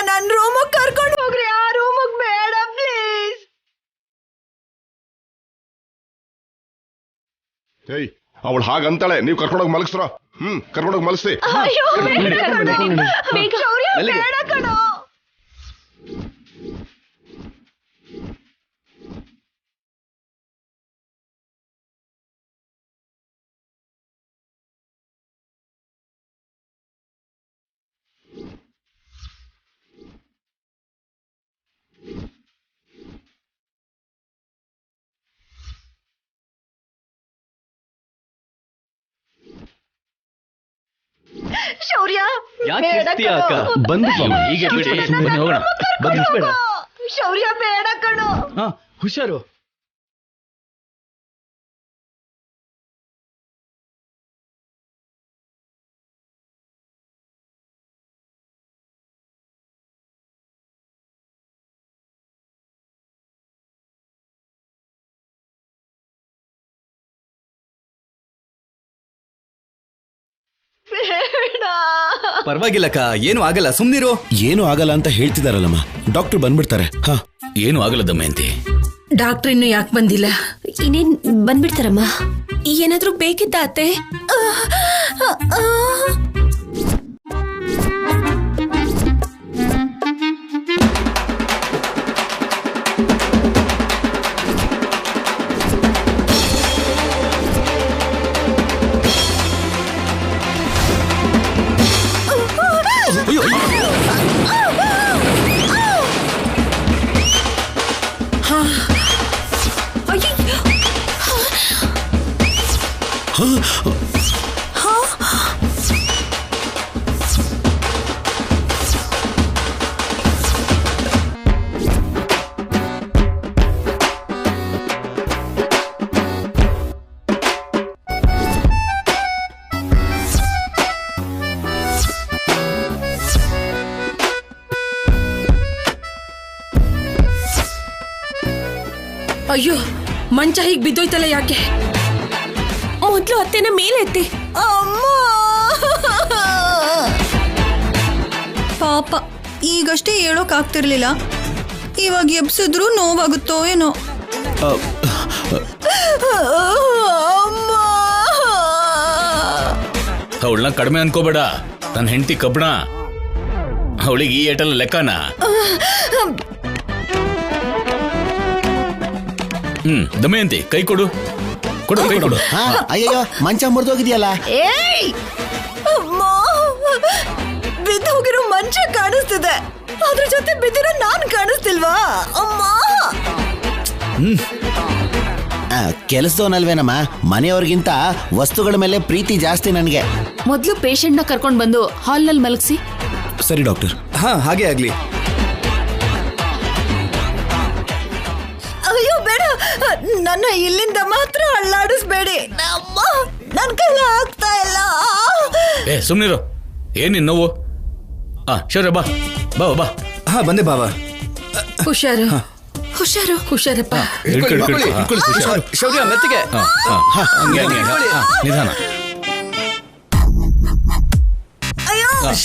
ನನ್ನ ರೂಮಿಗೆ ಕರ್ಕೊಂಡು ಹೋಗ್ರಿ. ಆ ರೂಮಿಗೆ ಬೇಡ ಪ್ಲೀಸ್. ಏಯ್ ಅವಳು ಹಾಗಂತಾಳೆ, ನೀವು ಕರ್ಕೊಂಡೋಗಿ ಮಲಗಿಸ್ರ. ಕರ್ಕೊಂಡೋಗಿ ಮಲಗಿಸಿ. ಬೇಡ ಕಣೋ. ಶೌರ್ಯ ಶೌರ್ಯ ಬೇಡ ಕಣೋ. ಹುಷಾರು. ಪರವಾಗಿಲ್ಲಕ್ಕ, ಏನು ಆಗಲ್ಲ, ಸುಮ್ನಿರು. ಏನು ಆಗಲ್ಲ ಅಂತ ಹೇಳ್ತಿದಾರಲ್ಲಮ್ಮ, ಡಾಕ್ಟರ್ ಬಂದ್ಬಿಡ್ತಾರೆ. ಏನು ಆಗಲ್ಲ ದಮಯಂತಿ. ಡಾಕ್ಟರ್ ಇನ್ನು ಯಾಕೆ ಬಂದಿಲ್ಲ? ಇನ್ನೇನ್ ಬಂದ್ಬಿಡ್ತಾರಮ್ಮ. ಏನಾದ್ರೂ ಬೇಕಿದ್ದ ಅತ್ತೆ? ಅಯ್ಯೋ, ಮಂಚ ಹೀಗೆ ಬಿದ್ದೋಯ್ತಲ್ಲ, ಯಾಕೆ? ಮೊದ್ಲು ಅತ್ತೆನ ಮೇಲೆ ಎತ್ತಿ. ಪಾಪ, ಈಗಷ್ಟೇ ಹೇಳೋಕ್ ಆಗ್ತಿರ್ಲಿಲ್ಲ, ಇವಾಗ ಎಬ್ಸಿದ್ರು ನೋವಾಗುತ್ತೋ ಏನೋ. ಅವಳನ್ನ ಕಡಿಮೆ ಅನ್ಕೋಬೇಡ, ನನ್ನ ಹೆಂಡತಿ ಕಬ್ಬಣ. ಅವಳಿಗೆ ಈ ಏಟಲ್ಲ ಲೆಕ್ಕನ. ದಮಯಂತಿ ಕೈ ಕೊಡು. ಕೊಡು ಕೈ ಕೊಡು. ಅಯ್ಯೋ, ಮಂಚ ಮುರಿದೋಗಿದೆಯಲ್ಲ. ಏಯ್ ಬಿದ್ದು ಹೋಗಿರೋ ಮಂಚ ಕಾಣಿಸ್ತಿದೆ, ಅದ್ರ ಜೊತೆ ಬಿದ್ದಿರೋ ನಾನ್ ಕಾಣಿಸ್ತಿಲ್ವಾ? ಅಮ್ಮ, ಕೆಲಸದವನಲ್ವೇನಮ್ಮ, ಮನೆಯವ್ರಿಗಿಂತ ವಸ್ತುಗಳ ಮೇಲೆ ಪ್ರೀತಿ ಜಾಸ್ತಿ ನನಗೆ. ಮೊದ್ಲು ಪೇಷಂಟ್ ನ ಕರ್ಕೊಂಡ್ ಬಂದು ಹಾಲ್ ನಲ್ಲಿ ಮಲಗಿಸಿ. ಸರಿ ಡಾಕ್ಟರ್. ಹಾಗೆ ಆಗ್ಲಿ. ಅಯ್ಯೋ ಬೇಡ, ನನ್ನ ಇಲ್ಲಿಂದ ಮಾತ್ರ ಅಳ್ಳಾಡಿಸ್ಬೇಡಿ. ನನ್ ಕೈಲ ಆಗ್ತಾ ಇಲ್ಲ. ಸುಮ್ನಿರು. ಏನಿನ್ ನೋವು? ಶೌರ್ಯ ಬಾ ಬಾ ಬಾ. ಬಂದೆ ಬಾಬಾ. ಹುಷಾರು ಹುಷಾರು ಹುಷಾರಪ್ಪ. ಶೌರ್ಯ ಮೆತ್ತಿಗೆ. ನಿಧಾನ.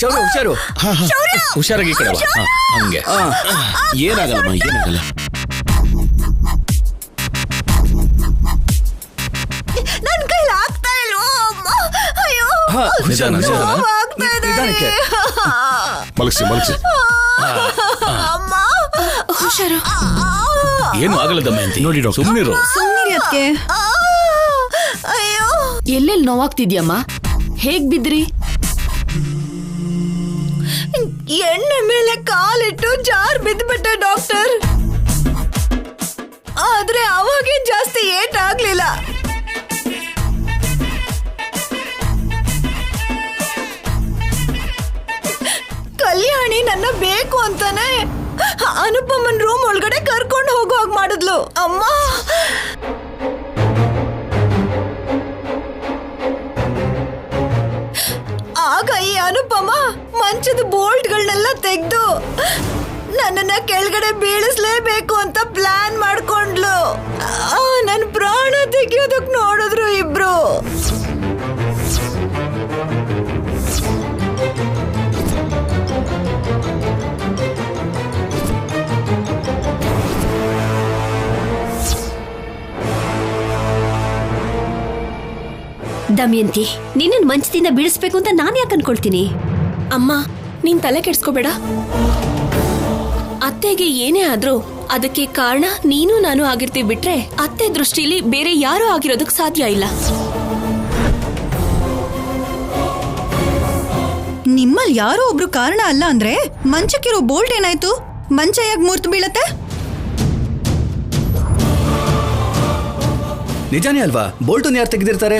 ಶೌರ್ಯ ಹುಷಾರು. ಹುಷಾರಾಗಿ ಕಡೆ ಬಾ. ಹಂಗೆ. ಏನಾಗಲ್ಲಮ್ಮ, ಏನಾಗಲ್ಲ. ನನ್ ಕೈಲಿ ಆಗ್ತಾ ಇಲ್ವೋ ಅಮ್ಮ? ಅಯ್ಯೋ, ಮಲಗಿಸಿ ಮಲಗಿಸಿ. ಅಮ್ಮ ಹುಷಾರು. ಏನು ಆಗಲ್ಲ ದಮಯಂತಿ. ನೋಡಿ ಡಾಕ್ಟರ್, ಸುಮ್ನಿರು. ಸುಮ್ಮನಿರಿ ಅದಕ್ಕೆ. ಅಯ್ಯೋ, ಎಲ್ಲೆಲ್ಲಿ ನೋವಾಗ್ತಿದ್ಯಮ್ಮ? ಹೇಗ್ ಬಿದ್ರಿ? ಎಣ್ಣೆ ಮೇಲೆ ಕಾಲಿಟ್ಟು ಜಾರ್ ಬಿದ್ಬಿಟ್ಟೆ ಡಾಕ್ಟರ್. ಆದ್ರೆ ಅವಾಗೇನ್ ಜಾಸ್ತಿ ಏಟ್ ಆಗ್ಲಿಲ್ಲ. ಕಲ್ಯಾಣಿ ನನ್ನ ಬೇಕು ಅಂತಾನೆ ಅನುಪಮನ್ ರೂಮ್ ಒಳಗಡೆ ಕರ್ಕೊಂಡು ಹೋಗುವಾಗ ಮಾಡಿದ್ಲು. ಅಮ್ಮ, ಆಗ ಈ ಅನುಪಮ ಮಂಚದ ಬೋಲ್ಟ್ಗಳನ್ನೆಲ್ಲ ತೆಗೆದು ನನ್ನನ್ನ ಕೆಳಗಡೆ ಬೀಳಿಸ್ಲೇಬೇಕು ಅಂತ ಪ್ಲಾನ್ ಮಾಡ್ಕೊಂಡ್ಲು. ನನ್ನ ಪ್ರಾಣ ತೆಗಿಯೋದಕ್ ನೋಡಿದ್ರು ಇಬ್ರು. ದಮಯಂತಿ, ನಿನ್ನ ಮಂಚದಿಂದ ಬೀಳಿಸ್ಬೇಕು ಅಂತ ನಾನು ಯಾಕೆ ಅನ್ಕೊಳ್ತೀನಿ? ಅಮ್ಮ ನೀನ್ ತಲೆ ಕೆಡ್ಸ್ಕೋಬೇಡ. ಅತ್ತೆಗೆ ಏನೇ ಆದ್ರೂ ಅದಕ್ಕೆ ಕಾರಣ ನೀನು ನಾನು ಆಗಿರ್ತೀವಿ ಬಿಟ್ರೆ ಅತ್ತೆ ದೃಷ್ಟಿಲಿ ಬೇರೆ ಯಾರು ಆಗಿರೋದಕ್ ಸಾಧ್ಯ ಇಲ್ಲ. ನಿಮ್ಮಲ್ಲಿ ಯಾರೋ ಒಬ್ರು ಕಾರಣ ಅಲ್ಲ ಅಂದ್ರೆ ಮಂಚಕ್ಕಿರೋ ಬೋಲ್ಟ್ ಏನಾಯ್ತು? ಮಂಚ ಯಾಕೆ ಮೂರ್ತು ಬೀಳತ್ತೆ? ನಿಜಾನೇ ಅಲ್ವಾ? ಬೋಲ್ಟನ್ ಯಾರು ತೆಗೆದಿರ್ತಾರೆ?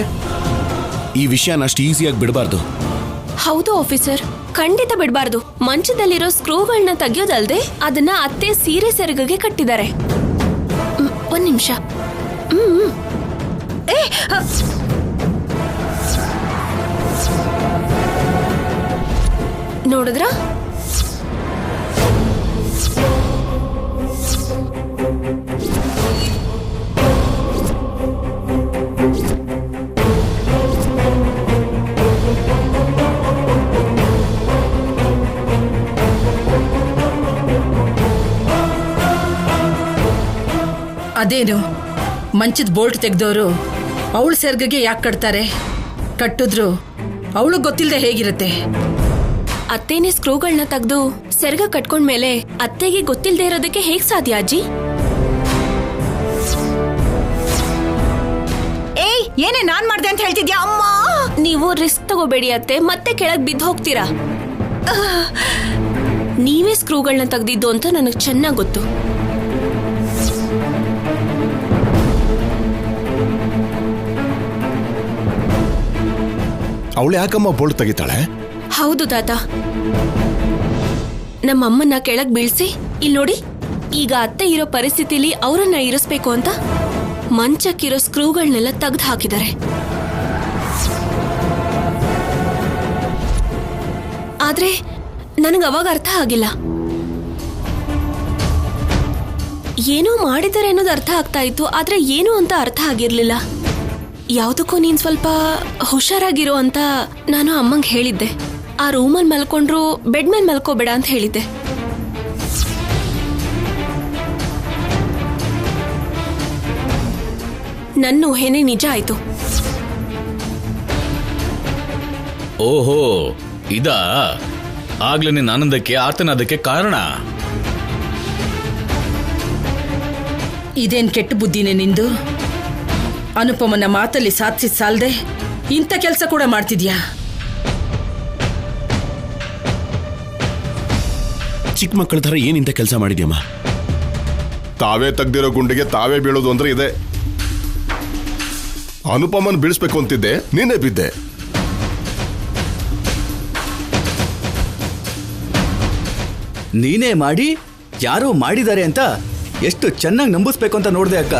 ಈ ವಿಷಯನ ಅಷ್ಟು ಈಸಿಯಾಗಿ ಬಿಡಬಾರ್ದು. ಹೌದು ಆಫೀಸರ್, ಖಂಡಿತ ಬಿಡಬಾರ್ದು. ಮಂಚದಲ್ಲಿರೋ ಸ್ಕ್ರೂಗಳನ್ನ ತೆಗೆಯೋದಲ್ದೆ ಅದನ್ನ ಅತ್ತೆ ಸೀರೆ ಸೆರಗಿಗೆ ಕಟ್ಟಿದ್ದಾರೆ. ಒಂದ್ ನಿಮಿಷ. ನೋಡಿದ್ರ? ಅದೇನು ಮಂಚದ ಬೋಲ್ಟ್ ತೆಗೆದವರು ಅವಳು ಸೆರ್ಗಗೆ ಯಾಕೆ ಕಟ್ತಾರೆ? ಕಟ್ಟಿದ್ರು ಅವಳು ಗೊತ್ತಿಲ್ಲದೆ ಹೇಗಿರುತ್ತೆ? ಅತ್ತೇನೆ ಸ್ಕ್ರೂಗಳನ್ನ ತೆಗೆದು ಸೆರಗ ಕಟ್ಕೊಂಡ್ಮೇಲೆ ಅತ್ತೆಗೆ ಗೊತ್ತಿಲ್ಲದೆ ಇರೋದಕ್ಕೆ ಹೇಗ್ ಸಾಧ್ಯ ಅಜ್ಜಿ? ಏಯ್, ಏನೇ ನಾನ್ ಮಾಡ್ದೆ ಅಂತ ಹೇಳ್ತಿದ್ಯಾ ಅಮ್ಮ? ನೀವು ರಿಸ್ಕ್ ತಗೋಬೇಡಿ ಅತ್ತೆ, ಮತ್ತೆ ಕೆಳಗ್ ಬಿದ್ದು ಹೋಗ್ತೀರಾ. ನೀವೇ ಸ್ಕ್ರೂಗಳನ್ನ ತೆಗ್ದಿದ್ದು ಅಂತ ನನಗ್ ಚೆನ್ನಾಗ್ ಗೊತ್ತು. ಅವಳು ಯಾಕಮ್ಮ ಬೋಲ್ಟ್ ತೆಗಿತಾಳೆ? ಹೌದು ತಾತ, ನಮ್ಮಮ್ಮನ್ನ ಕೆಳಗ್ ಬೀಳ್ಸಿ ಇಲ್ಲಿ ನೋಡಿ, ಈಗ ಅತ್ತೆ ಇರೋ ಪರಿಸ್ಥಿತಿಲಿ ಅವರನ್ನ ಇರಿಸ್ಬೇಕು ಅಂತ ಮಂಚಕ್ಕಿರೋ ಸ್ಕ್ರೂಗಳನ್ನೆಲ್ಲ ತೆಗ್ದು ಹಾಕಿದ್ದಾರೆ. ಆದ್ರೆ ನನಗೆ ಅವಾಗ ಅರ್ಥ ಆಗಿಲ್ಲ. ಏನೋ ಮಾಡಿದ್ದಾರೆ ಅನ್ನೋದು ಅರ್ಥ ಆಗ್ತಾ ಇತ್ತು, ಆದ್ರೆ ಏನು ಅಂತ ಅರ್ಥ ಆಗಿರ್ಲಿಲ್ಲ. ಯಾವುದಕ್ಕೂ ನೀನ್ ಸ್ವಲ್ಪ ಹುಷಾರಾಗಿರೋ ಅಂತ ನಾನು ಅಮ್ಮಂಗೆ ಹೇಳಿದ್ದೆ. ಆ ರೂಮಲ್ಲಿ ಮಲ್ಕೊಂಡ್ರು ಬೆಡ್ ಮೇಲೆ ಮಲ್ಕೋಬೇಡ ಅಂತ ಹೇಳಿದ್ದೆ. ನನ್ನ ಊಹೆನೇ ನಿಜ ಆಯ್ತು. ಓಹೋ, ಇದಾ ಆಗ್ಲೇ ನಿನ್ನ ಆನಂದಕ್ಕೆ ಆತನಾದಕ್ಕೆ ಕಾರಣ? ಇದೇನ್ ಕೆಟ್ಟ ಬುದ್ಧಿನೇ ನಿಂದು? ಅನುಪಮನ ಮಾತಲ್ಲಿ ಸಾಧಿಸಿದ ಸಾಲದೆ ಇಂಥ ಕೆಲಸ ಕೂಡ ಮಾಡ್ತಿದ್ಯಾ? ಚಿಕ್ಕ ಮಕ್ಕಳ ಥರ ಏನಿಂತ ಕೆಲಸ ಮಾಡಿದ್ಯಮ್ಮ? ತಾವೇ ತೆಗ್ದಿರೋ ಗುಂಡಿಗೆ ತಾವೇ ಬೀಳೋದು ಅಂದ್ರೆ ಇದೆ. ಅನುಪಮನ್ ಬೀಳಿಸ್ಬೇಕು ಅಂತಿದ್ದೆ, ನೀನೇ ಬಿದ್ದೆ. ನೀನೇ ಮಾಡಿ ಯಾರೋ ಮಾಡಿದ್ದಾರೆ ಅಂತ ಎಷ್ಟು ಚೆನ್ನಾಗಿ ನಂಬಿಸ್ಬೇಕು ಅಂತ ನೋಡ್ದೆ ಅಕ್ಕ.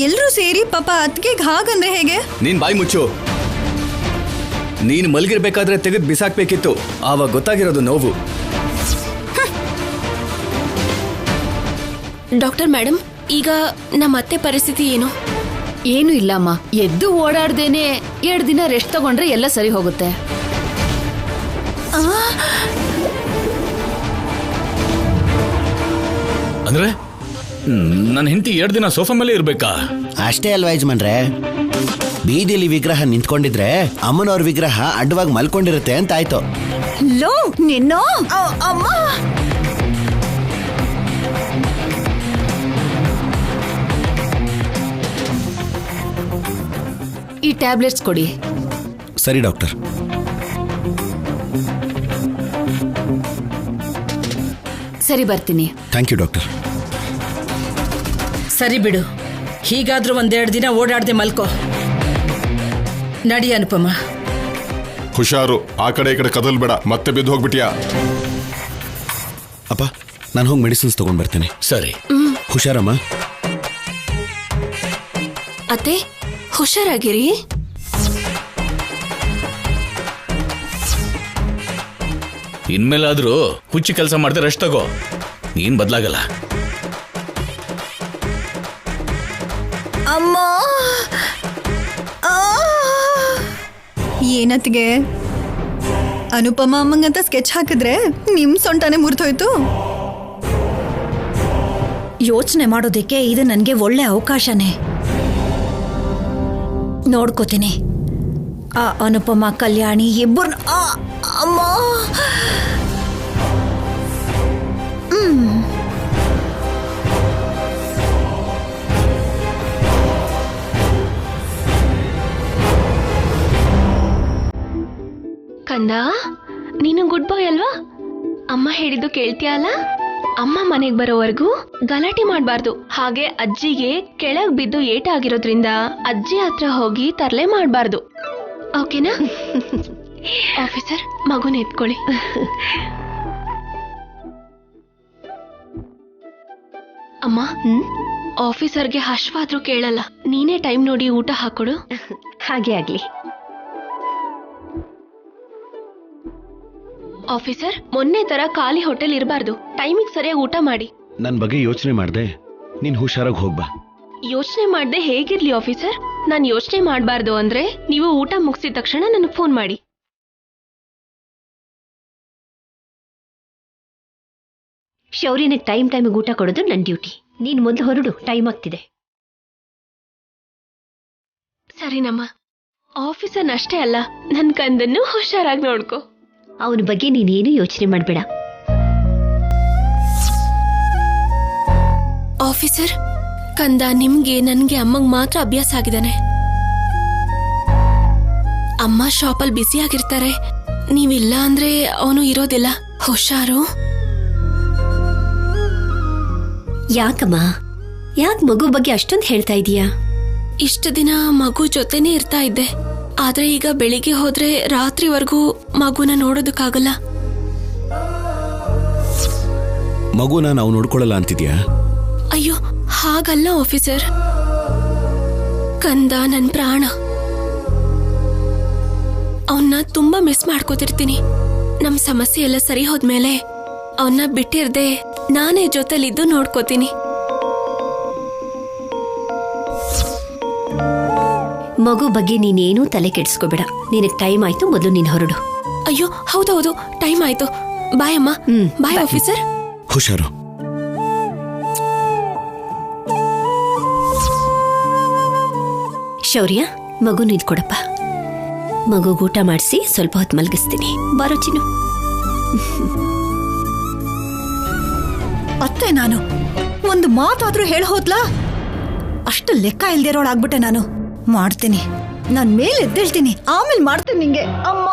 ಎಲ್ರೂ ಸೇರಿ ಪಾಪ ಅತ್ಗೆಗ್ ಹಾಗಂದ್ರೆ ಹೇಗೆ? ನೀನ್ ಬಾಯಿ ಮುಚ್ಚು. ನೀನ್ ಮಲ್ಗಿರ್ಬೇಕಾದ್ರೆ ತೆಗೆದು ಬಿಸಾಕ್ಬೇಕಿತ್ತು, ಆವಾಗ ಗೊತ್ತಾಗಿರೋದು ನೋವು. ಡಾಕ್ಟರ್ ಮೇಡಮ್, ಈಗ ನಮ್ಮ ಅತ್ತೆ ಪರಿಸ್ಥಿತಿ ಏನು? ಏನು ಇಲ್ಲಮ್ಮ, ಎದ್ದು ಓಡಾಡ್ದೇನೆ 2 ದಿನ ರೆಸ್ಟ್ ತಗೊಂಡ್ರೆ ಎಲ್ಲ ಸರಿ ಹೋಗುತ್ತೆ. ಅಂದ್ರೆ ನನ್ನ ಹೆಂಡತಿ 2 ದಿನ ಸೋಫಾ ಮೇಲೆ ಇರ್ಬೇಕಾ? ಅಷ್ಟೇ ಅಲ್ವಾ ಯಜಮಾನ್ರೆ, ಬೀದಿಲಿ ವಿಗ್ರಹ ನಿಂತ್ಕೊಂಡಿದ್ರೆ ಅಮ್ಮನವ್ರ ವಿಗ್ರಹ ಅಡ್ಡವಾಗಿ ಮಲ್ಕೊಂಡಿರುತ್ತೆ ಅಂತ ಆಯ್ತು. ಲೋ ನಿನ್ನ ಅಮ್ಮ, ಈ ಟ್ಯಾಬ್ಲೆಟ್ಸ್ ಕೊಡಿ. ಸರಿ ಡಾಕ್ಟರ್. ಸರಿ, ಬರ್ತೀನಿ. Thank you doctor. ಸರಿ ಬಿಡು, ಹೀಗಾದ್ರೂ 1-2 ದಿನ ಓಡಾಡ್ದೆ ಮಲ್ಕೋ. ನಡಿ ಅನುಪಮ. ಹುಷಾರು, ಆ ಕಡೆ ಈ ಕಡೆ ಕದಲ್ಬೇಡ, ಮತ್ತೆ ಬಿದ್ದು ಹೋಗ್ಬಿಟ್ಯಾ. ಅಪ್ಪ, ನಾನು ಹೋಗಿ ಮೆಡಿಸಿನ್ಸ್ ತಗೊಂಡ್ ಬರ್ತೇನೆ. ಸರಿ, ಹುಷಾರಮ್ಮ. ಅತ್ತೆ ಹುಷಾರಾಗಿರಿ. ಇನ್ಮೇಲಾದ್ರೂ ಹುಚ್ಚಿ ಕೆಲಸ ಮಾಡಿದ್ರೆ ರೆಸ್ಟ್ ತಗೋ, ನೀನ್ ಬದಲಾಗಲ್ಲ. ಅಮ್ಮ ಏನತ್ಗೆ? ಅನುಪಮ ಅಮ್ಮಂಗಂತ ಸ್ಕೆಚ್ ಹಾಕಿದ್ರೆ ನಿಮ್ ಸೊಂಟನೆ ಮುರಿದೋಯ್ತು. ಯೋಚನೆ ಮಾಡೋದಕ್ಕೆ ಇದು ನನಗೆ ಒಳ್ಳೆ ಅವಕಾಶನೇ. ನೋಡ್ಕೋತೀನಿ. ಆ ಅನುಪಮ ಕಲ್ಯಾಣಿ ಇಬ್ಬರನ್ನ ಅಮ್ಮ. ಕಂದ, ನೀನು ಗುಡ್ ಬಾಯ್ ಅಲ್ವಾ? ಅಮ್ಮ ಹೇಳಿದ್ದು ಕೇಳ್ತೀಯ ಅಲ್ಲ? ಅಮ್ಮ ಮನೆಗ್ ಬರೋವರೆಗೂ ಗಲಾಟೆ ಮಾಡ್ಬಾರ್ದು. ಹಾಗೆ ಅಜ್ಜಿಗೆ ಕೆಳಗ್ ಬಿದ್ದು ಏಟ ಆಗಿರೋದ್ರಿಂದ ಅಜ್ಜಿ ಹತ್ರ ಹೋಗಿ ತರ್ಲೆ ಮಾಡ್ಬಾರ್ದು. ಓಕೆನಾ? ಆಫೀಸರ್, ಮಗುನ ಎತ್ಕೊಳ್ಳಿ. ಅಮ್ಮ, ಆಫೀಸರ್ಗೆ ಹಶ್ವಾದ್ರೂ ಕೇಳಲ್ಲ. ನೀನೇ ಟೈಮ್ ನೋಡಿ ಊಟ ಹಾಕೊಡು. ಹಾಗೆ ಆಗ್ಲಿ. ಆಫೀಸರ್, ಮೊನ್ನೆ ತರ ಖಾಲಿ ಹೋಟೆಲ್ ಇರಬಾರ್ದು. ಟೈಮಿಗೆ ಸರಿಯಾಗಿ ಊಟ ಮಾಡಿ. ನನ್ ಬಗ್ಗೆ ಯೋಚನೆ ಮಾಡ್ದೆ, ನೀನ್ ಹುಷಾರಾಗಿ ಹೋಗ್ಬಾ. ಯೋಚನೆ ಮಾಡ್ದೆ ಹೇಗಿರ್ಲಿ ಆಫೀಸರ್? ನಾನು ಯೋಚನೆ ಮಾಡಬಾರ್ದು ಅಂದ್ರೆ ನೀವು ಊಟ ಮುಗಿಸಿದ ತಕ್ಷಣ ನನಗೆ ಫೋನ್ ಮಾಡಿ. ಶೌರ್ಯನಿಗೆ ಟೈಮಿಗೆ ಊಟ ಕೊಡೋದು ನನ್ನ ಡ್ಯೂಟಿ. ನೀನ್ ಮೊದಲು ಹೊರಡು, ಟೈಮ್ ಆಗ್ತಿದೆ. ಸರಿನಮ್ಮ. ಆಫೀಸರ್ನಷ್ಟೇ ಅಲ್ಲ, ನನ್ ಕಂದನ್ನು ಹುಷಾರಾಗಿ ನೋಡ್ಕೋ. ಅವನ ಬಗ್ಗೆ ನೀನೇನು ಯೋಚನೆ ಮಾಡಬೇಡ. ಆಫೀಸರ್, ಕಂದ ನಿಮ್ಗೆ ನನ್ಗೆ ಅಮ್ಮಂಗ್ ಮಾತ್ರ ಅಭ್ಯಾಸ ಆಗಿದ್ದಾನೆ. ಅಮ್ಮ ಶಾಪಲ್ಲಿ ಬ್ಯುಸಿ ಆಗಿರ್ತಾರೆ. ನೀವಿಲ್ಲ ಅಂದ್ರೆ ಅವನು ಇರೋದಿಲ್ಲ. ಹುಷಾರು. ಯಾಕಮ್ಮ, ಯಾಕೆ ಮಗು ಬಗ್ಗೆ ಅಷ್ಟೊಂದು ಹೇಳ್ತಾ ಇದೀಯಾ? ಇಷ್ಟು ದಿನ ಮಗು ಜೊತೆನೇ ಇರ್ತಾ ಇದ್ದೆ. ಆದ್ರೆ ಈಗ ಬೆಳಿಗ್ಗೆ ಹೋದ್ರೆ ರಾತ್ರಿವರೆಗೂ ಮಗುನ ನೋಡೋದಕ್ಕಾಗಲ್ಲ. ಮಗುನ ನಾವು ನೋಡ್ಕೊಳ್ಳಲ್ಲ ಅಂತಿದ್ಯಾ? ಅಯ್ಯೋ, ಹಾಗಲ್ಲ ಆಫೀಸರ್. ಕಂದ ನನ್ ಪ್ರಾಣ. ಅವನ್ನ ತುಂಬಾ ಮಿಸ್ ಮಾಡ್ಕೋತಿರ್ತೀನಿ. ನಮ್ ಸಮಸ್ಯೆ ಎಲ್ಲ ಸರಿ ಹೋದ್ಮೇಲೆ ಅವನ್ನ ಬಿಟ್ಟಿರ್ದೆ ನಾನೇ ಜೊತೆಲಿದ್ದು ನೋಡ್ಕೋತೀನಿ. ಮಗು ಬಗ್ಗೆ ನೀನೇನೂ ತಲೆ ಕೆಡಿಸ್ಕೋಬೇಡ. ನಿನಗೆ ಟೈಮ್ ಆಯ್ತು, ಮೊದಲು ನೀನ್ ಹೊರಡು. ಅಯ್ಯೋ, ಹೌದೌದು, ಟೈಮ್ ಆಯ್ತು. ಬಾಯ್ ಅಮ್ಮ. ಬಾಯ್ ಆಫೀಸರ್. ಹುಷಾರು. ಶೌರ್ಯ, ಮಗು ನೀನ್ ಕೊಡಪ್ಪ. ಮಗು ಊಟ ಮಾಡಿಸಿ ಸ್ವಲ್ಪ ಹೊತ್ತು ಮಲಗಿಸ್ತೀನಿ. ಬಾರೋ ಚಿನ್ನು. ಅತ್ತೆ, ನಾನು ಒಂದು ಮಾತಾದ್ರೂ ಹೇಳ ಹೋದ್ಲಾ? ಅಷ್ಟು ಲೆಕ್ಕ ಇಲ್ದಿರೋಳಾಗ್ಬಿಟ್ಟೆ ನಾನು. ಮಾಡ್ತೀನಿ, ನನ್ ಮೇಲೆ ಎದ್ದೇಳ್ತೀನಿ, ಆಮೇಲೆ ಮಾಡ್ತೀನಿ ನಿಂಗೆ. ಅಮ್ಮ,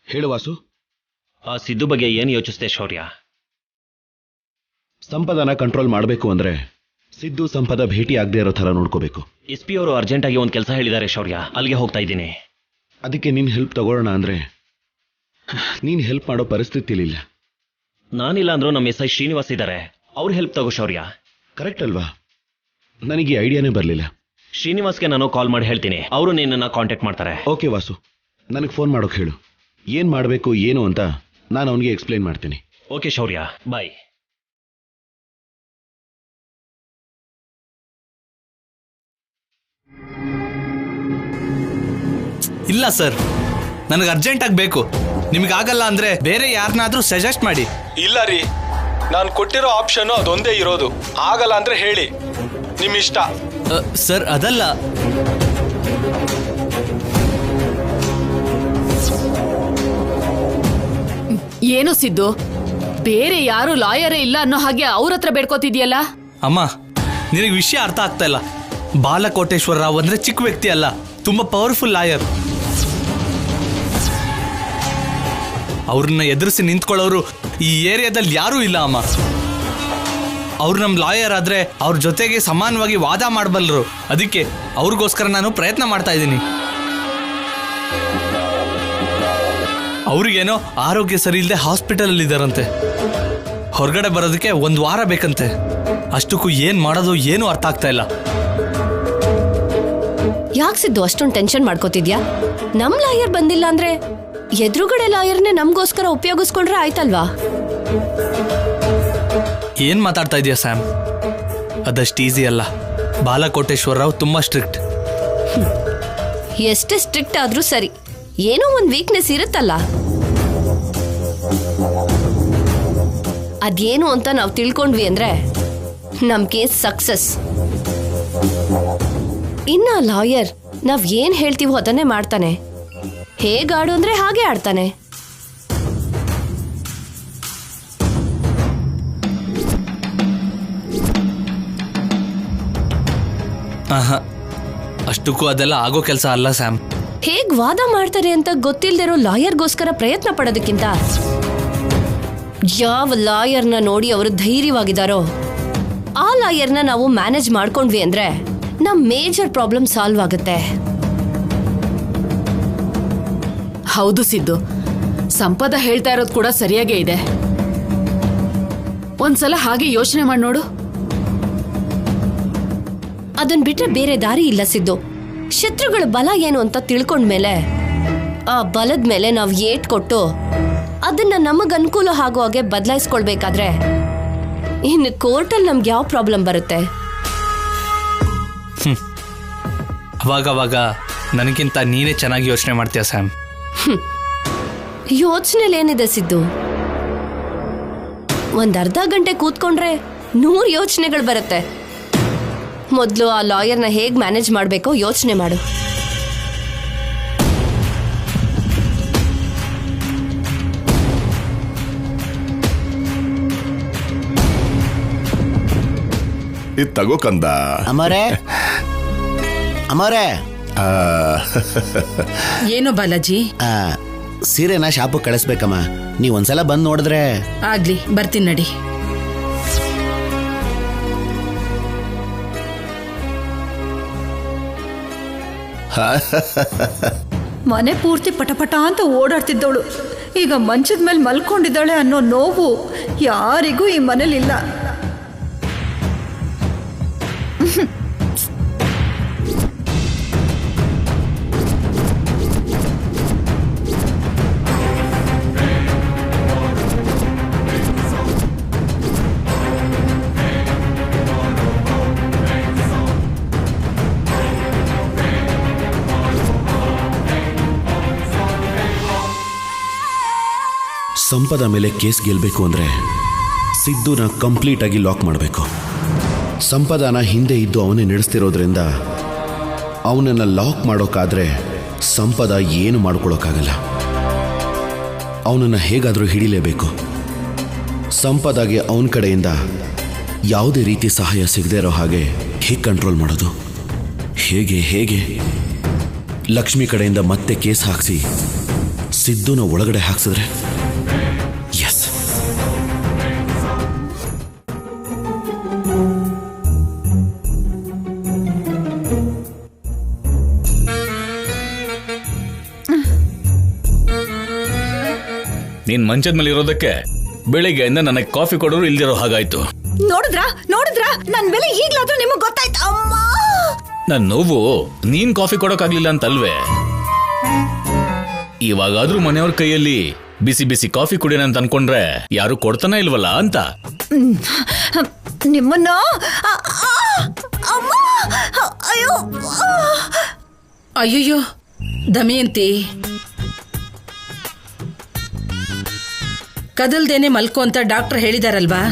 ಹೇಳು ವಾಸು. ಆ ಸಿದ್ದು ಬಗ್ಗೆ ಏನು ಯೋಚಿಸ್ತೆ ಶೌರ್ಯ? ಸಂಪದನ ಕಂಟ್ರೋಲ್ ಮಾಡಬೇಕು ಅಂದ್ರೆ ಸಿದ್ದು ಸಂಪದ ಭೇಟಿ ಆಗದೆ ಇರೋ ಥರ ನೋಡ್ಕೋಬೇಕು. SP ಅವರು ಅರ್ಜೆಂಟಾಗಿ ಒಂದು ಕೆಲಸ ಹೇಳಿದ್ದಾರೆ ಶೌರ್ಯ, ಅಲ್ಲಿಗೆ ಹೋಗ್ತಾ ಇದ್ದೀನಿ. ಅದಕ್ಕೆ ನೀನ್ ಹೆಲ್ಪ್ ತಗೊಳ್ಳೋಣ ಅಂದ್ರೆ ನೀನ್ ಹೆಲ್ಪ್ ಮಾಡೋ ಪರಿಸ್ಥಿತಿಲಿಲ್ಲ. ನಾನಿಲ್ಲ ಅಂದ್ರೂ ನಮ್ಮ SI ಶ್ರೀನಿವಾಸ್ ಇದ್ದಾರೆ, ಅವ್ರ ಹೆಲ್ಪ್ ತಗೋ ಶೌರ್ಯ. ಕರೆಕ್ಟ್ ಅಲ್ವಾ? ನನಗೆ ಐಡಿಯಾನೇ ಬರಲಿಲ್ಲ. ಶ್ರೀನಿವಾಸ್ಗೆ ನಾನು ಕಾಲ್ ಮಾಡಿ ಹೇಳ್ತೀನಿ, ಅವರು ನಿನ್ನನ್ನು ಕಾಂಟ್ಯಾಕ್ಟ್ ಮಾಡ್ತಾರೆ. ಓಕೆ ವಾಸು, ನನಗೆ ಫೋನ್ ಮಾಡೋಕೆ ಹೇಳು. ಏನ್ ಮಾಡಬೇಕು ಏನು ಅಂತ ನಾನು ಅವನಿಗೆ ಎಕ್ಸ್ಪ್ಲೈನ್ ಮಾಡ್ತೀನಿ. ಓಕೆ ಶೌರ್ಯ, ಬಾಯ್. ಇಲ್ಲ ಸರ್, ನನಗೆ ಅರ್ಜೆಂಟಾಗಿ ಬೇಕು. ನಿಮಗಾಗಲ್ಲ ಅಂದ್ರೆ ಬೇರೆ ಯಾರನ್ನಾದ್ರೂ ಸಜೆಸ್ಟ್ ಮಾಡಿ. ಇಲ್ಲ ರೀ, ನಾನು ಕೊಟ್ಟಿರೋ ಆಪ್ಷನ್ ಅದೊಂದೇ ಇರೋದು. ಆಗಲ್ಲ ಅಂದ್ರೆ ಹೇಳಿ, ನಿಮ್ ಇಷ್ಟ. ಸರ್ ಅದಲ್ಲ. ಏನು ಸಿದ್ದು, ಬೇರೆ ಯಾರು ಲಾಯರೇ ಇಲ್ಲ ಅನ್ನೋ ಹಾಗೆ ಅವ್ರ ಹತ್ರ ಬೇಡ್ಕೋತಿದ್ಯಲ್ಲ? ಅಮ್ಮ, ನಿನಗೆ ವಿಷಯ ಅರ್ಥ ಆಗ್ತಾ ಇಲ್ಲ. ಬಾಲಕೋಟೇಶ್ವರ ರಾವ್ ಅಂದ್ರೆ ಚಿಕ್ಕ ವ್ಯಕ್ತಿ ಅಲ್ಲ, ತುಂಬಾ ಪವರ್ಫುಲ್ ಲಾಯರ್. ಅವ್ರನ್ನ ಎದುರಿಸಿ ನಿಂತ್ಕೊಳ್ಳೋರು ಈ ಏರಿಯಾದಲ್ಲಿ ಯಾರೂ ಇಲ್ಲ ಅಮ್ಮ. ಅವ್ರು ನಮ್ಮ ಲಾಯರ್ ಆದ್ರೆ ಅವ್ರ ಜೊತೆಗೆ ಸಮಾನವಾಗಿ ವಾದ ಮಾಡಬಲ್ಲರು. ಅದಕ್ಕೆ ಅವ್ರಿಗೋಸ್ಕರ ನಾನು ಪ್ರಯತ್ನ ಮಾಡ್ತಾ ಇದ್ದೀನಿ. ಅವ್ರಿಗೇನೋ ಆರೋಗ್ಯ ಸರಿ ಇಲ್ಲದೆ ಹಾಸ್ಪಿಟಲ್ ಅಲ್ಲಿ ಇದ್ದಾರಂತೆ. ಹೊರಗಡೆ ಬರೋದಕ್ಕೆ 1 ವಾರ ಬೇಕಂತೆ. ಅಷ್ಟಕ್ಕೂ ಏನ್ ಮಾಡೋದು ಏನು ಅರ್ಥ ಆಗ್ತಾ ಇಲ್ಲ. ಯಾಕೆ ಸಿದ್ದು ಅಷ್ಟೊಂದು ಟೆನ್ಷನ್ ಮಾಡ್ಕೋತಿದ್ಯಾ? ನಮ್ ಲಾಯರ್ ಬಂದಿಲ್ಲ ಅಂದ್ರೆ ಎದುರುಗಡೆ ಲಾಯರ್ನೇ ನಮ್ಗೋಸ್ಕರ ಉಪಯೋಗಿಸ್ಕೊಂಡ್ರೆ ಆಯ್ತಲ್ವಾ? ಏನ್ ಮಾತಾಡ್ತಾ ಇದೀಯ ಸ್ಯಾಮ್? ಅದಷ್ಟು ಈಸಿ ಅಲ್ಲ. ಬಾಲಕೋಟೇಶ್ವರ ರಾವ್ ತುಂಬಾ ಸ್ಟ್ರಿಕ್ಟ್. ಎಷ್ಟೇ ಸ್ಟ್ರಿಕ್ಟ್ ಆದ್ರೂ ಸರಿ, ಏನೋ ಒಂದ್ ವೀಕ್ನೆಸ್ ಇರುತ್ತಲ್ಲ, ಅದೇನು ಅಂತ ನಾವು ತಿಳ್ಕೊಂಡ್ವಿ ಅಂದ್ರೆ ನಮ್ ಕೇಸ್ ಸಕ್ಸಸ್. ಇನ್ನ ಲಾಯರ್ ನಾವ್ ಏನ್ ಹೇಳ್ತೀವೋ ಅದನ್ನೇ ಮಾಡ್ತಾನೆ. ಹೇಗಾಡು ಅಂದ್ರೆ ಹಾಗೆ ಆಡ್ತಾನೆ. ಅಷ್ಟಕ್ಕೂ ಅದೆಲ್ಲ ಆಗೋ ಕೆಲಸ ಅಲ್ಲ ಸ್ಯಾಮ್. ಹೇಗ್ ವಾದ ಮಾಡ್ತಾರೆ ಅಂತ ಗೊತ್ತಿಲ್ದಿರೋ ಲಾಯರ್ಗೋಸ್ಕರ ಪ್ರಯತ್ನ ಪಡೋದಕ್ಕಿಂತ ಯಾವ ಲಾಯರ್ನ ನೋಡಿ ಅವರು ಧೈರ್ಯವಾಗಿದ್ದಾರೋ ಆ ಲಾಯರ್ನ ನಾವು ಮ್ಯಾನೇಜ್ ಮಾಡ್ಕೊಂಡ್ವಿ ಅಂದ್ರೆ ನಮ್ ಮೇಜರ್ ಪ್ರಾಬ್ಲಮ್ ಸಾಲ್ವ್ ಆಗುತ್ತೆ. ಹೌದು ಸಿದ್ದು, ಸಂಪದ ಹೇಳ್ತಾ ಇರೋದು ಕೂಡ ಸರಿಯಾಗೇ ಇದೆ. ಒಂದ್ಸಲ ಹಾಗೆ ಯೋಚನೆ ಮಾಡಿ ನೋಡು. ಅದನ್ ಬಿಟ್ರೆ ಬೇರೆ ದಾರಿ ಇಲ್ಲ ಸಿದ್ದು. ಶತ್ರುಗಳ ಬಲ ಏನು ಅಂತ ತಿಳ್ಕೊಂಡ್ಮೇಲೆ ಆ ಬಲದ ಮೇಲೆ ನಾವು ಏಟ್ ಕೊಟ್ಟು ಅದನ್ನ ನಮಗ್ ಅನುಕೂಲ ಆಗೋ ಹಾಗೆ ಬದಲಾಯಿಸ್ಕೊಳ್ಬೇಕಾದ್ರೆ ಇನ್ನು ಕೋರ್ಟಲ್ಲಿ ನಮ್ಗೆ ಯಾವ ಪ್ರಾಬ್ಲಮ್ ಬರುತ್ತೆ? ಅವಾಗವಾಗ ನನಗಿಂತ ನೀನೇ ಚೆನ್ನಾಗಿ ಯೋಚನೆ ಮಾಡ್ತೀಯ ಸ್ಯಾಮ್. ಯೋಚನೆಲೇನಿದೆ ಸಿದ್ದು? ಒಂದ್ ಅರ್ಧ ಗಂಟೆ ಕೂತ್ಕೊಂಡ್ರೆ 100 ಯೋಚನೆಗಳು ಬರುತ್ತೆ. ಮೊದಲು ಆ ಲಾಯರ್ನ ಹೇಗ್ ಮ್ಯಾನೇಜ್ ಮಾಡಬೇಕೋ ಯೋಚನೆ ಮಾಡು. ಇದು ತಗೋ ಕಂದ. ಅಮರೇ ಅಮರೇ. ಏನು ಬಾಲಾಜಿ? ಸೀರೆನ ಶಾಪಿಗೆ ಕಳಿಸ್ಬೇಕಮ್ಮ. ನೀವ್ ಒಂದ್ಸಲ ಬಂದು ನೋಡಿದ್ರೆ. ಆಗ್ಲಿ, ಬರ್ತೀನಿ ನಡಿ. ಮನೆ ಪೂರ್ತಿ ಪಟಪಟ ಅಂತ ಓಡಾಡ್ತಿದ್ದವಳು ಈಗ ಮಂಚದ ಮೇಲೆ ಮಲ್ಕೊಂಡಿದ್ದಾಳೆ ಅನ್ನೋ ನೋವು ಯಾರಿಗೂ ಈ ಮನೇಲಿಲ್ಲ. ಸಂಪದ ಮೇಲೆ ಕೇಸ್ ಗೆಲ್ಬೇಕು ಅಂದ್ರೆ ಸಿದ್ದುನ ಕಂಪ್ಲೀಟ್ ಆಗಿ ಲಾಕ್ ಮಾಡಬೇಕು. ಸಂಪದನ ಹಿಂದೆ ಇದ್ದು ಅವನೇ ನಡೆಸ್ತಿರೋದ್ರಿಂದ ಅವನನ್ನ ಲಾಕ್ ಮಾಡೋಕ್ಕಾದ್ರೆ ಸಂಪದ ಏನು ಮಾಡ್ಕೊಳ್ಳೋಕ್ಕಾಗಲ್ಲ. ಅವನನ್ನ ಹೇಗಾದರೂ ಹಿಡಿಲೇಬೇಕು. ಸಂಪದಾಗೆ ಅವನ ಕಡೆಯಿಂದ ಯಾವುದೇ ರೀತಿ ಸಹಾಯ ಸಿಗದೇ ಇರೋ ಹಾಗೆ ಹೇಗೆ ಕಂಟ್ರೋಲ್ ಮಾಡೋದು? ಹೇಗೆ ಲಕ್ಷ್ಮಿ ಕಡೆಯಿಂದ ಮತ್ತೆ ಕೇಸ್ ಹಾಕಿಸಿ ಸಿದ್ದುನ ಒಳಗಡೆ ಹಾಕ್ಸಿದ್ರೆ? ಎಸ್. ನೀನ್ ಮಂಚದ ಮೇಲೆ ಇರೋದಕ್ಕೆ ಬೆಳಿಗ್ಗೆಯಿಂದ ನನಗೆ ಕಾಫಿ ಕೊಡೋರು ಇಲ್ದಿರೋ ಹಾಗಾಯ್ತು. ನೋಡಿದ್ರಾ ನನ್ ಬೆಲೆ ಈಗ್ಲಾದ್ರೂ ನಿಮಗ್ ಗೊತ್ತಾಯ್ತು? ಅಮ್ಮ, ನನ್ ನೋವು ನೀನ್ ಕಾಫಿ ಕೊಡೋಕಾಗ್ಲಿಲ್ಲ ಅಂತಲ್ವೇ? ಇವಾಗಾದ್ರೂ ಮನೆಯವ್ರ ಕೈಯಲ್ಲಿ ಬಿಸಿ ಬಿಸಿ ಕಾಫಿ ಕುಡಿಯೋಣ ಅಂತ ಅನ್ಕೊಂಡ್ರೆ ಯಾರು ಕೊಡ್ತಾನೆ ಇಲ್ವಲ್ಲ ಅಂತ. ನಿಮ್ಮನ್ನ ಅಯ್ಯಯ್ಯೋ ದಮಯಂತಿ, ಕದಲ್ದೇನೆ ಮಲ್ಕೋ ಅಂತ ಡಾಕ್ಟರ್ ಹೇಳಿದಾರಲ್ವಾ?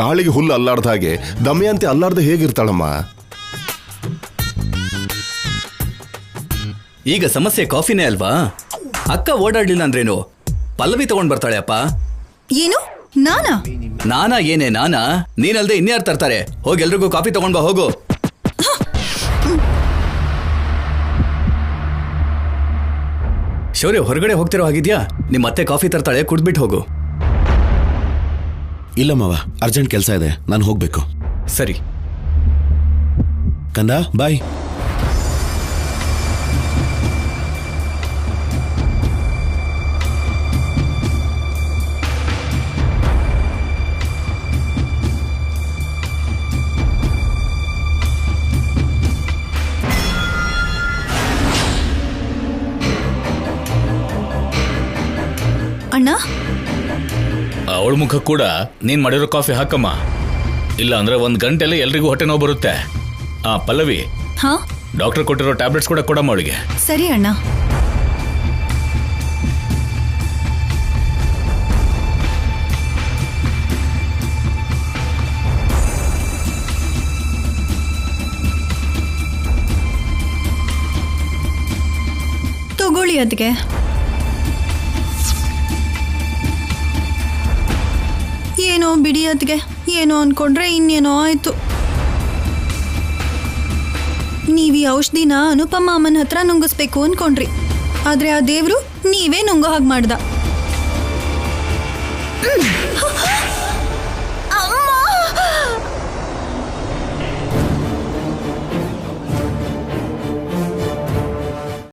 ಗಾಳಿಗೆ ಹುಲ್ಲು ಅಲ್ಲಾಡ್ದ ಹಾಗೆ ದಮಯಂತಿ ಅಲ್ಲಾಡ್ದೆ ಹೇಗಿರ್ತಾಳಮ್ಮ? ಈಗ ಸಮಸ್ಯೆ ಕಾಫಿನೇ ಅಲ್ವಾ? ಅಕ್ಕ ಓಡಾಡ್ಲಿಲ್ಲ ಅಂದ್ರೇನು, ಪಲ್ಲವಿ ತಗೊಂಡ್ ಬರ್ತಾಳೆ ಅಪ್ಪ. ಏನು? ನಾನಾ ಏನೇ ನಾನಾ? ನೀನಲ್ದೆ ಇನ್ಯಾರು ತರ್ತಾರೆ? ಹೋಗಿ ಎಲ್ರಿಗೂ ಕಾಫಿ ತಗೊಂಡ್ ಬಾ, ಹೋಗು. ಶೌರ್ಯ, ಹೊರಗಡೆ ಹೋಗ್ತಿರೋ ಹಾಗಿದ್ಯಾ? ನಿಮ್ಮ ಮತ್ತೆ ಕಾಫಿ ತರ್ತಾಳೆ, ಕುಡ್ದ್ಬಿಟ್ಟು ಹೋಗು. ಇಲ್ಲ ಮಾವ, ಅರ್ಜೆಂಟ್ ಕೆಲಸ ಇದೆ, ನಾನು ಹೋಗ್ಬೇಕು. ಸರಿ ಕಂದ, ಬಾಯ್. ಅಣ್ಣ, ಅವಳ ಮುಖ ಕೂಡ ನೀನ್ ಮಾಡಿರೋ ಕಾಫಿ ಹಾಕಮ್ಮ. ಇಲ್ಲ ಅಂದ್ರೆ 1 ಗಂಟೆಲ್ಲ ಎಲ್ರಿಗೂ ಹೊಟ್ಟೆ ನೋವು ಬರುತ್ತೆ. ಪಲ್ಲವಿ, ಹಾ, ಡಾಕ್ಟರ್ ಕೊಟ್ಟಿರೋ ಟ್ಯಾಬ್ಲೆಟ್ಸ್ ಕೂಡ ಕೊಡಮ್ಮ ಅವಳಿಗೆ. ಸರಿ ಅಣ್ಣ. ಅದಕ್ಕೆ. ಏನೋ ಬಿಡಿ ಅದಕ್ಕೆ, ಏನೋ ಅನ್ಕೊಂಡ್ರೆ ಇನ್ನೇನೋ ಆಯ್ತು. ನೀವು ಈ ಔಷಧಿನ ಅನುಪಮ ಅಮ್ಮನ ಹತ್ರ ನುಂಗಿಸ್ಬೇಕು ಅನ್ಕೊಂಡ್ರಿ, ಆದ್ರೆ ಆ ದೇವ್ರು ನೀವೇ ನುಂಗೋ ಹಾಗೆ ಮಾಡ್ದ.